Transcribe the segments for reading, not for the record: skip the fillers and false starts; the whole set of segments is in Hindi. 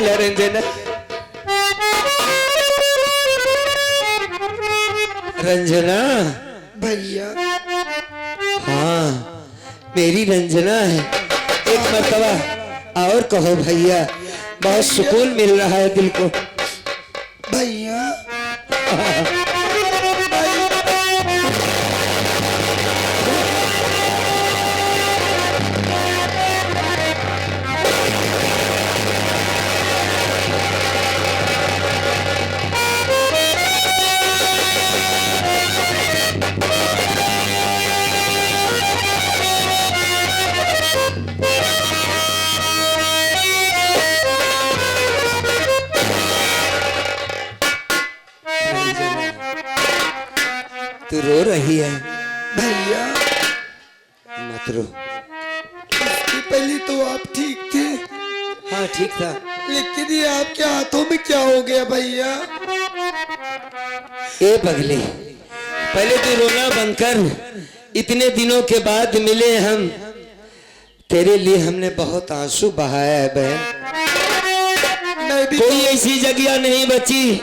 बोला रंजना? रंजना भैया। हाँ मेरी रंजना है। एक मर्तबा और कहो भैया, बहुत सुकून मिल रहा है दिल को। भैया तू रो रही है? भैया मत रो। इसके पहले तो आप ठीक थे, हाँ ठीक था, लेकिन ये आपके हाथों में क्या हो गया भैया? ए पगली, पहले तू रोना बंद कर। इतने दिनों के बाद मिले हम, तेरे लिए हमने बहुत आंसू बहाया है बहन। मैं भी कोई ऐसी जगह नहीं बची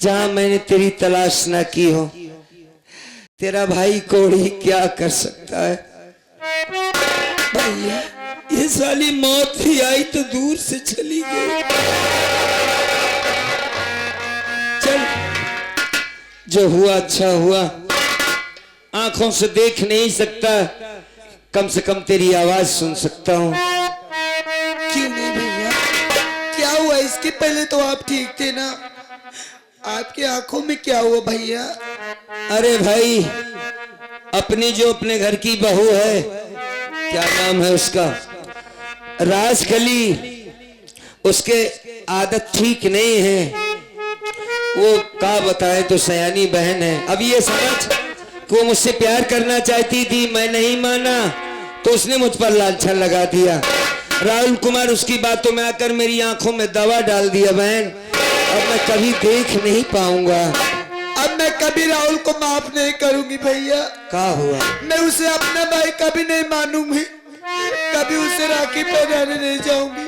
जहां मैंने तेरी तलाश ना की हो। तेरा भाई कोड़ी क्या कर सकता है भैया? ये साली मौत भी आई तो दूर से चली गई। चल, जो हुआ अच्छा हुआ। आंखों से देख नहीं सकता, कम से कम तेरी आवाज सुन सकता हूँ। क्यों नहीं भैया? क्या हुआ? इसके पहले तो आप ठीक थे ना? आपकी आंखों में क्या हुआ भैया? अरे भाई, अपनी जो अपने घर की बहू है, क्या नाम है उसका, राजकली, उसके आदत ठीक नहीं है। वो का बताए तो सयानी बहन है। अब ये समझ कि वो मुझसे प्यार करना चाहती थी, मैं नहीं माना तो उसने मुझ पर लांछन लगा दिया। राहुल कुमार उसकी बातों में आकर मेरी आंखों में दवा डाल दिया बहन। अब मैं कभी देख नहीं पाऊंगा। अब मैं कभी राहुल को माफ नहीं करूंगी भैया। क्या हुआ? मैं उसे अपना भाई कभी नहीं मानूंगी, कभी उसे राखी पहनाने नहीं जाऊंगी।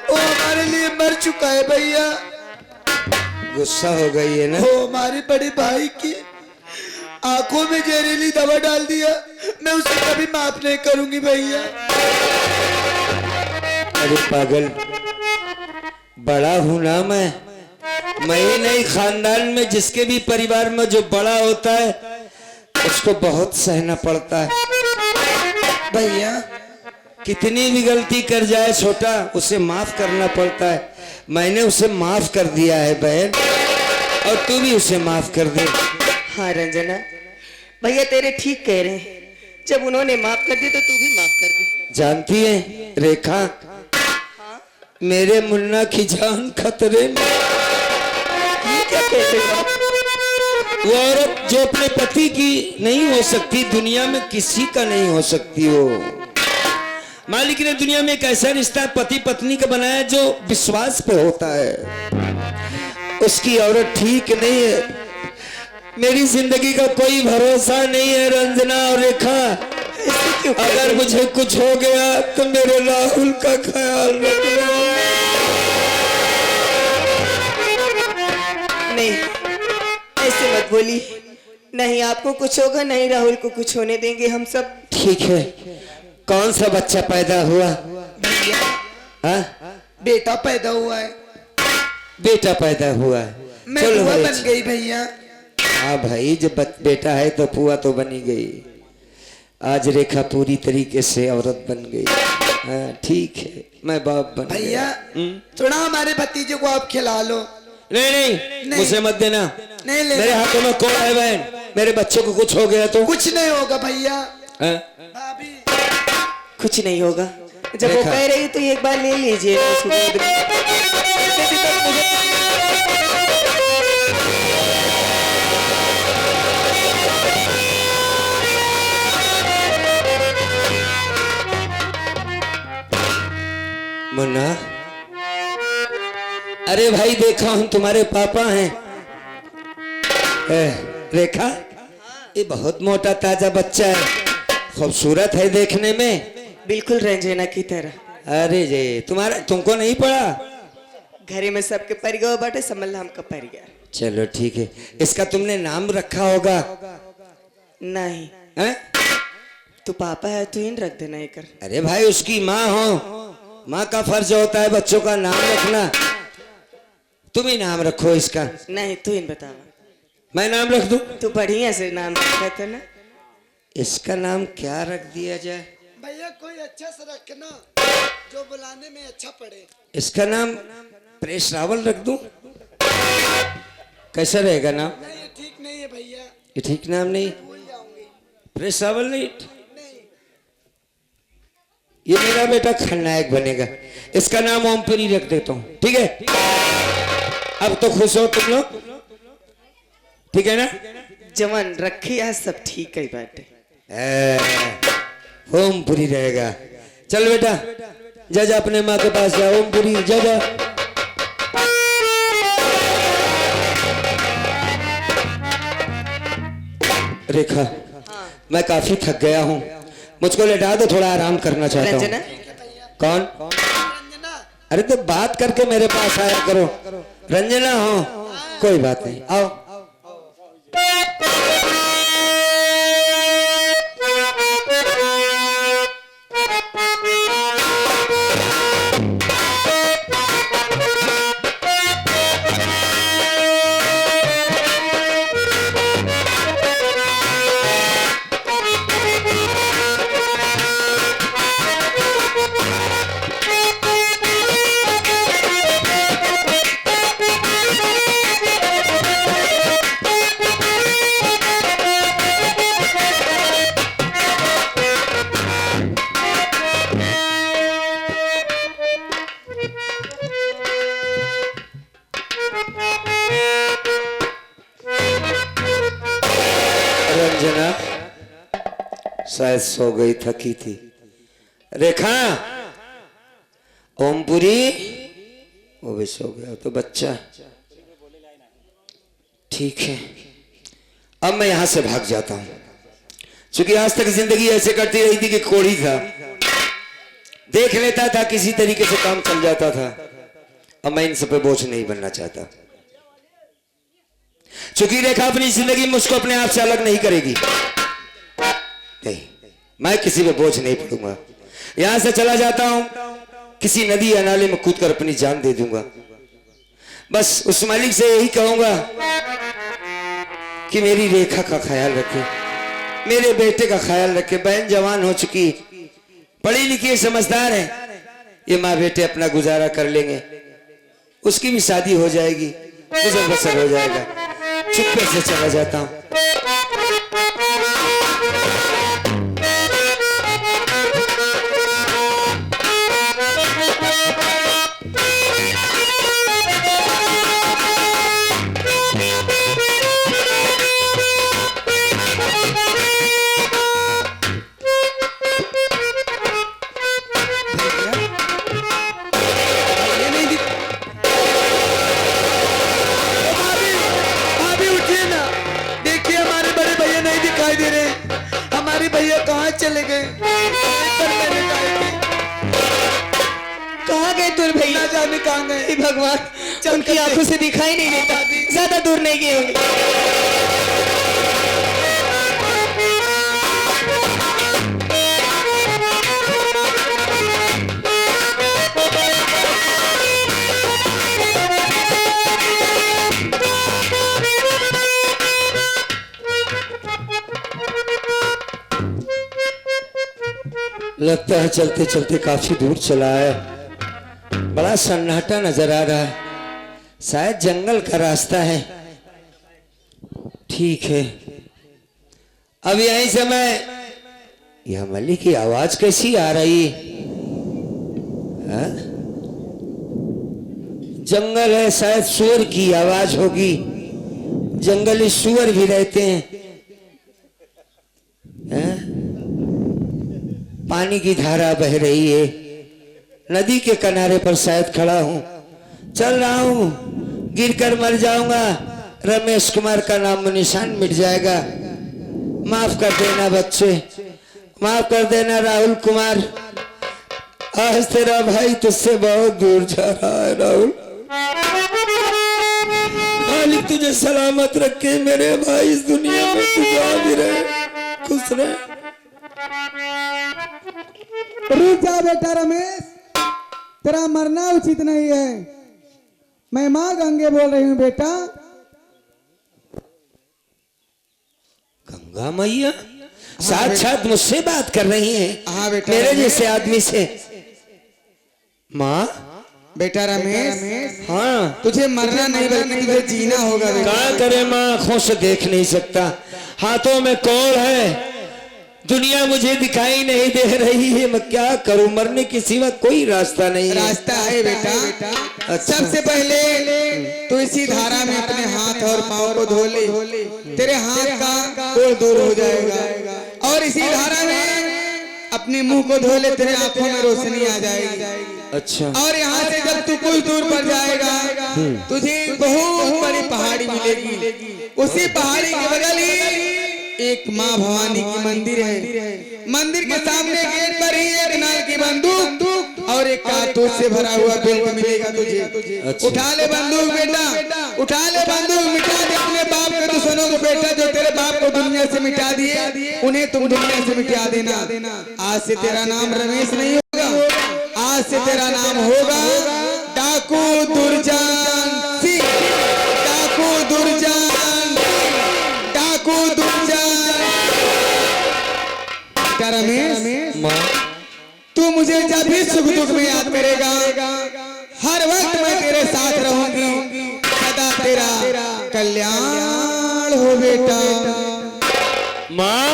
वो हमारे लिए मर चुका है भैया। गुस्सा हो गई है ना? वो हमारे बड़े भाई की आंखों में जहरीली दवा डाल दिया। मैं उसे कभी माफ नहीं करूंगी भैया। अरे पागल, बड़ा हूं ना मैं ही नहीं, खानदान में जिसके भी परिवार में जो बड़ा होता है उसको बहुत सहना पड़ता है भैया कितनी भी गलती कर जाए छोटा, उसे माफ करना पड़ता है। मैंने उसे माफ कर दिया है बहन, और तू भी उसे माफ कर दे। हाँ रंजना, भैया तेरे ठीक कह रहे हैं। जब उन्होंने माफ कर दिया तो तू भी माफ कर दे। जानती है रेखा, मेरे मुन्ना की जान खतरे में। ये क्या कहते हो? वो औरत जो अपने पति की नहीं हो सकती, दुनिया में किसी का नहीं हो सकती। वो मालिक ने दुनिया में एक ऐसा रिश्ता पति पत्नी का बनाया जो विश्वास पे होता है। उसकी औरत ठीक नहीं है। मेरी जिंदगी का कोई भरोसा नहीं है रंजना और रेखा। अगर मुझे कुछ हो गया तो मेरे राहुल का ख्याल रखना। नहीं, ऐसे मत बोली। नहीं आपको कुछ होगा, नहीं राहुल को कुछ होने देंगे हम सब। ठीक है, कौन सा बच्चा पैदा हुआ? भैया हाँ? बेटा पैदा हुआ है। बेटा पैदा हुआ है। मैं चलो बुआ भाई, बन गई भैया। हाँ भाई, जब बेटा है तो पुआ तो बनी गई। आज रेखा पूरी तरीके से औरत बन गई। हाँ ठीक है, मैं बाप बन भैया गया। थोड़ा हमारे भतीजे को आप खिला लो। नहीं नहीं, नहीं। मुझे मत देना। नहीं ले, मेरे हाथों में कौन है बहन? मेरे बच्चे को कुछ हो गया तो? कुछ नहीं होगा भैया। हाँ? भाभी कुछ नहीं होगा। जब वो रेखा। कह रही तो एक बार ले लीजिए उसको गोद में। वैसे भी तो मुझे मुन्ना, अरे भाई देखा हूं तुम्हारे पापा हैं। रेखा, ये बहुत मोटा ताजा बच्चा है, खूबसूरत है देखने में। बिल्कुल रंजना की तरह। अरे जे तुमको नहीं पड़ा? घरे में सबके पड़ गया बाटे, समझ हमका पड़ गया। चलो ठीक है। इसका तुमने नाम रखा होगा? नहीं हैं? तू पापा है, तू इन रख देना एक। अरे भाई उसकी माँ हो, माँ का फर्ज होता है बच्चों का नाम रखना। तुम ही नाम रखो इसका। नहीं तू इन बता। मैं नाम रख दूं? तू बढ़िया से नाम रखा था ना। इसका नाम क्या रख दिया जाए? भैया कोई अच्छा सा रखना जो बुलाने में अच्छा पड़े। इसका नाम प्रेस रावल रख दूं? कैसा रहेगा नाम? नहीं ये ठीक नहीं है भैया, ये ठीक नाम नहीं। भूल जाऊंगी। प्रेस रावल नहीं। नहीं ये मेरा बेटा खलनायक बनेगा। इसका नाम ओमपुरी रख देता हूँ, ठीक है? अब तो खुश हो तुम लोग, ठीक है ना? जवान रखी आज सब ठीक है बाटे। ओमपुरी रहेगा। चल बेटा जा जा अपने माँ के पास जा। ओमपुरी जा जा। रेखा मैं काफी थक गया हूँ, मुझको लेटा दो, थोड़ा आराम करना चाहता रंजना हूँ। कौन? रंजना अरे तो बात करके मेरे पास आया करो। रंजना हो? कोई बात नहीं, आओ। रंजना शायद सो गई, थकी थी। रेखा, ओमपुरी वो भी सो गया तो बच्चा ठीक है। अब मैं यहां से भाग जाता हूं, क्योंकि आज तक जिंदगी ऐसे कटती रही थी कि कोढ़ी था, देख लेता था किसी तरीके से काम चल जाता था। अब मैं इन सब पे बोझ नहीं बनना चाहता, क्योंकि रेखा अपनी जिंदगी मुझको अपने आप से अलग नहीं करेगी। नहीं, मैं किसी पे बोझ नहीं पड़ूंगा। यहां से चला जाता हूं, किसी नदी या नाले में कूदकर अपनी जान दे दूंगा। बस उस मालिक से यही कहूंगा कि मेरी रेखा का ख्याल रखे, मेरे बेटे का ख्याल रखे। बहन जवान हो चुकी, पढ़ी लिखी समझदार है, ये माँ बेटे अपना गुजारा कर लेंगे, उसकी भी शादी हो जाएगी, गुजर बसर हो जाएगा। चुपके से चला जाता हूं। ये नहीं दिख। भाभी उठिए ना, देखिए हमारे बड़े भैया नहीं दिखाई दे रहे। हमारे भैया कहाँ चले गए? पर मैंने कहाँ गए तुम भैया? ना जाने कहाँ गए। हे भगवान, उनकी आंखों से दिखाई नहीं देता, ज्यादा दूर नहीं गए होंगे। लगता है चलते चलते काफी दूर चला है, बड़ा सन्नाटा नजर आ रहा है, शायद जंगल का रास्ता है। ठीक है, अब यहीं से मैं, यह मल्ली की आवाज कैसी आ रही है? जंगल है, शायद सुअर की आवाज होगी, जंगली सुअर भी रहते हैं। पानी की धारा बह रही है, नदी के किनारे पर शायद खड़ा हूं, चल रहा हूं, गिरकर मर जाऊंगा, रमेश कुमार का नाम निशान मिट जाएगा। माफ कर देना बच्चे, माफ कर देना राहुल कुमार, आज तेरा भाई तुझसे बहुत दूर जा रहा है। राहुल मालिक तुझे सलामत रखे मेरे भाई, इस दुनिया में तू जहाँ भी रहे खुश रहे। रुक जा बेटा रमेश, तेरा मरना उचित नहीं है। मैं माँ गंगे बोल रही हूँ बेटा। गंगा मैया साथ मुझसे बात कर रही हैं। हाँ बेटा, मेरे जैसे आदमी से। माँ बेटा रमेश, हाँ तुझे मरना नहीं बल्कि तुझे जीना होगा बेटा। क्या करे माँ, आंखों से देख नहीं सकता, हाथों में कोड़ है, दुनिया मुझे दिखाई नहीं दे रही है, मैं क्या करूं, मरने के सिवा कोई रास्ता नहीं है। रास्ता है बेटा। अच्छा। सबसे पहले तो इसी धारा में अपने हाथ और पाँव को धो ले, तेरे हाथ का कोड़ दूर हो जाएगा। और इसी धारा में अपने मुंह को धो ले, तेरे आंखों में रोशनी आ जाएगी। अच्छा। और यहाँ से जब तू कुछ दूर पर जाएगा तुझे बहुत बड़ी पहाड़ी मिलेगी। उसी पहाड़ी के बगल ही एक माँ भवानी की मंदिर है। मंदिर के सामने गेट पर ही एक नाल की बंदूक और एक कारतूस से भरा हुआ बेल्ट मिलेगा तुझे। अच्छा। उठा ले बंदूक बेटा, उठा ले बंदूक, मिटा दे अपने बाप के दुश्मनों को बेटा, जो तेरे बाप को दुनिया से मिटा दिए उन्हें तुम दुनिया से मिटा देना। आज से तेरा नाम रमेश नहीं होगा, आज से तेरा नाम होगा डाकू दुर्जन सिंह। डाकू दुर्जन, डाकू दुर्जन। रमेश, तू मुझे जब भी सुख दुख में याद करेगा, हर वक्त मैं तेरे साथ रहूंगी, सदा तेरा कल्याण हो बेटा। माँ,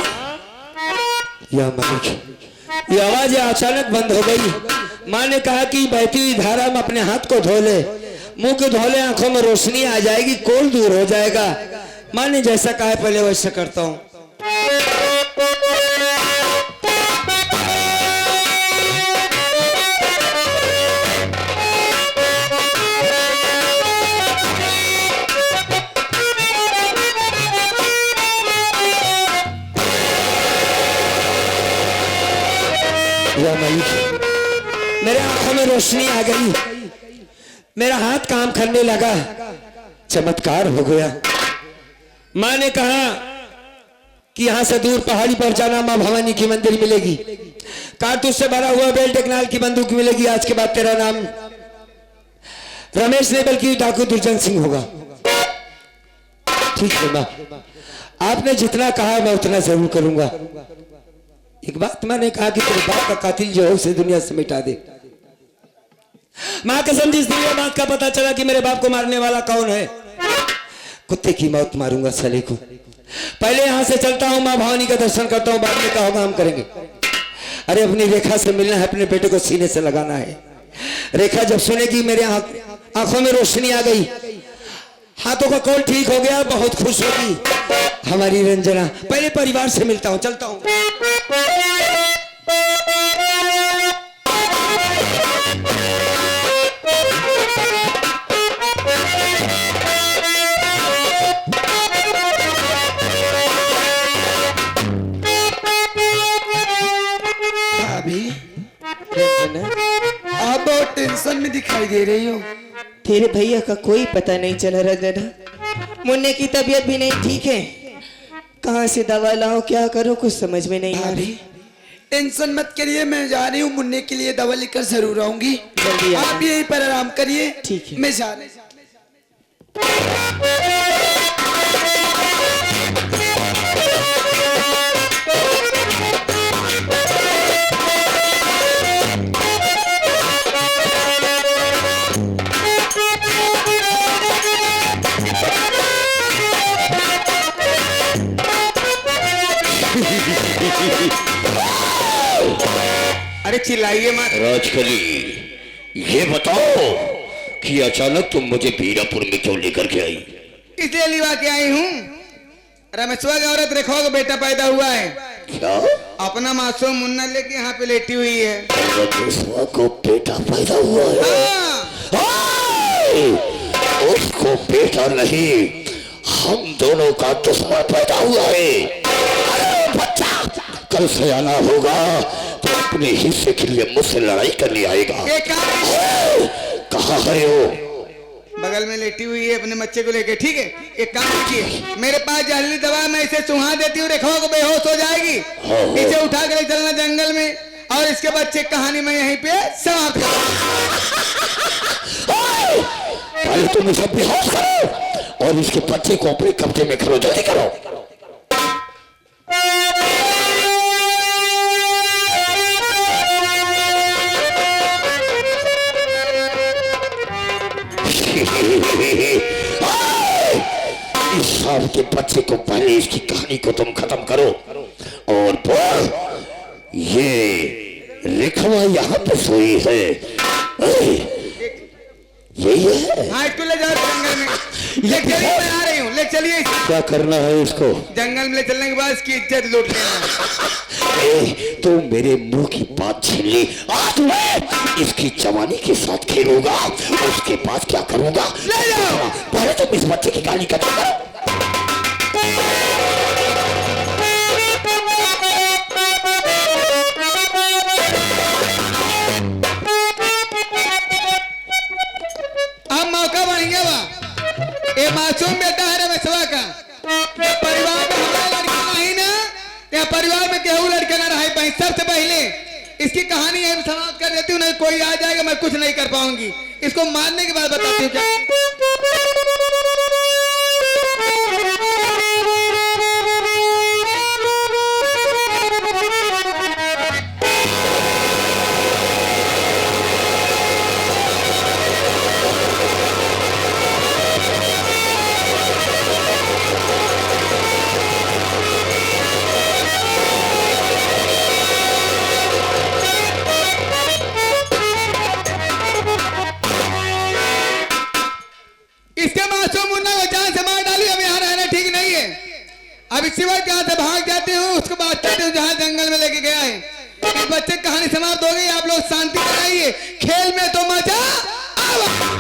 या मालिक, ये आवाज अचानक बंद हो गई। माँ ने कहा कि बहती हुई धारा में अपने हाथ को धो ले, मुंह को धो ले, आंखों में रोशनी आ जाएगी, कोड़ दूर हो जाएगा। माँ ने जैसा कहा पहले वैसा करता हूँ। मेरे आंखों में रोशनी आ गई, मेरा हाथ काम करने लगा, चमत्कार हो गया। माँ ने कहा कि यहां से दूर पहाड़ी पर जाना, माँ भवानी की मंदिर मिलेगी, कारतूस से भरा हुआ बेल्ट, एक नाल की बंदूक मिलेगी। आज के बाद तेरा नाम रमेश नहीं बल्कि डाकू दुर्जन सिंह होगा। ठीक है माँ, आपने जितना कहा मैं उतना जरूर करूंगा। एक बात मैंने कहा कि तेरे बाप का कातिल जो है उसे दुनिया से मिटा दे। माँ कसम, जिस दिन बात का पता चला कि मेरे बाप को मारने वाला कौन है, कुत्ते की मौत मारूंगा साले को। पहले यहाँ से चलता हूँ, माँ भवानी का दर्शन करता हूँ, बाद में क्या होगा हम करेंगे। अरे अपनी रेखा से मिलना है, अपने बेटे को सीने से लगाना है। रेखा जब सुनेगी मेरे आंखों में रोशनी आ गई, हाथों का कॉल ठीक हो गया, बहुत खुश होगी हमारी रंजना। पहले परिवार से मिलता हूँ, चलता हूँ। आप बहुत टेंशन में दिखाई दे रही हो। तेरे भैया का कोई पता नहीं चला रंजना। मुन्ने की तबीयत भी नहीं ठीक है, कहाँ से दवा लाऊं, क्या करूं, कुछ समझ में नहीं आ रही। टेंशन मत करिए, मैं जा रही हूँ, मुन्ने के लिए दवा लेकर जरूर आऊंगी। जल्दी आ। आप यहीं पर आराम करिए, ठीक है। मैं जा रही हूँ। अरे चिल्लाइए मत। राजकली, ये बताओ कि अचानक तुम मुझे बीरापुर में क्यों लेकर के आई? इसलिए लिवा के आई हूँ, रमेश्वर की औरत रेखा का बेटा पैदा हुआ है। क्या? अपना मासूम मुन्ना लेके यहाँ पे लेटी हुई है। रमेश्वर को बेटा पैदा हुआ है? हाँ। उसको बेटा नहीं, हम दोनों का दुश्मन पैदा हुआ है। अरे बच्चा कल से आना होगा तो अपने हिस्से के लिए मुझसे लड़ाई करने आएगा। ये कहाँ है वो? बगल में लेटी हुई है अपने बच्चे को लेके, ठीक है। एक काम कीजिए, मेरे पास जहरीली दवा है, मैं इसे चुहा देती हूँ, रेखा को बेहोश हो जाएगी। इसे उठा कर चलना जंगल में, और इसके बच्चे कहानी में यहीं पे समाप्त कर। पहले तुम इसे बेहोश करो और इसके बच्चे को अपने कब्जे में करो, जल्दी करो। इस सांप के बच्चे को पहले इसकी कहानी को तुम खत्म करो और बोल, ये रेखवा यहाँ पे सोई है, यही है। हाँ, इसको ले जाओ जंगल में, ले चलिए, मैं आ रही हूँ, ले चलिए। क्या करना है इसको? जंगल में ले चलने के बाद इसकी इज्जत लूट लेना। तो मेरे मुंह की बात छीन ली, आज मैं इसकी जवानी के साथ खेलूंगा, उसके बाद क्या करूंगा ले जाओ। पहले तुम इस बच्चे की कहानी खत्म करो। अब मौका बन गया बा, ये मासूम बेटा है रमेशवा का। परिवार में हमारा लड़का नहीं ना, या परिवार में केहू लड़के ना रहे पाई। सबसे पहले इसकी कहानी यही समाप्त कर देती हूँ, नहीं कोई आ जाएगा मैं कुछ नहीं कर पाऊंगी। इसको मारने के बाद बताती हूँ क्या। इसके मासूम मुन्ना को जान से मार डाली, अब यहाँ रहना ठीक नहीं है। अब इसी वक्त यहाँ से भाग जाती हूँ, उसको बात करती हूँ जहाँ जंगल में लेके गया है। इस बच्चे की कहानी समाप्त हो गई, आप लोग शांति बनाइए, खेल में तो मजा आवा।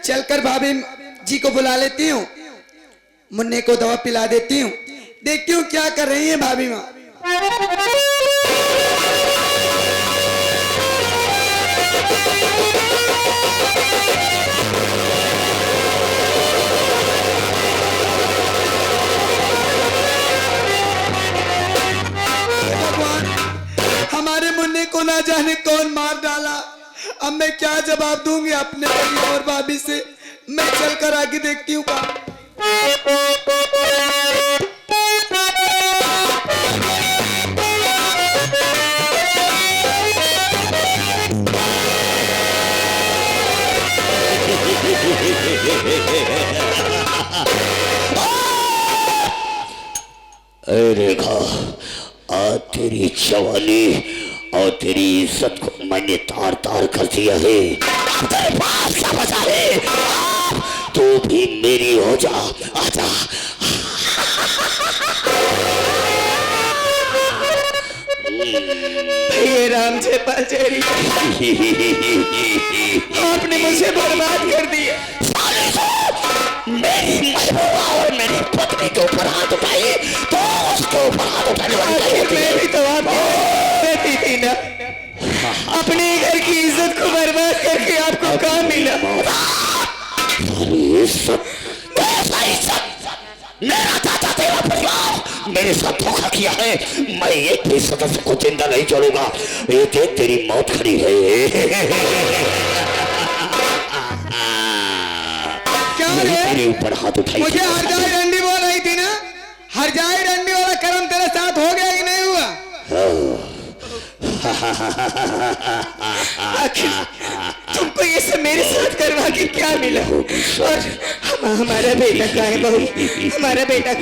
चलकर भाभी जी को बुला लेती हूँ, मुन्ने को दवा पिला देती हूँ, देखती हूँ क्या कर रही है भाभी माँ। भगवान, हमारे मुन्ने को ना जाने कौन मार डाला। अब मैं क्या जवाब दूंगी अपने भाई और भाभी से। मैं चलकर आगे देखती हूँ। अरे रेखा, आज तेरी जवानी और तेरी इज्जत को मैंने तार तार कर दिया है। अब तेरे पास क्या बचा है? तू भी मेरी हो जा, आजा। ये राम से पाचेरी, आपने मुझे बर्बाद कर दिया। मेरी महबूबा और मेरी पत्नी के ऊपर हाथ उठाए तो उसके ऊपर हाथ उठाने वाली मैं भी तो आपकी थी ना। अपने घर की इज्जत को बर्बाद करके आपको क्या मिला? मेरा चाचा तेरा परिवार मेरे साथ धोखा किया है। मैं एक भी सदस्य को जिंदा नहीं छोड़ूंगा। ये देख तेरी मौत खड़ी है। क्या मेरे ऊपर हाथ उठाई। मुझे हर जाए डंडी बोल रही थी ना, हर जाए डंडी वाला कर्म तेरे साथ हो गया कि नहीं हुआ? आखिर तुमको ये सब मेरे साथ करवा के क्या मिला? और हमारा बेटा कहाँ है बहू? हमारा बेटा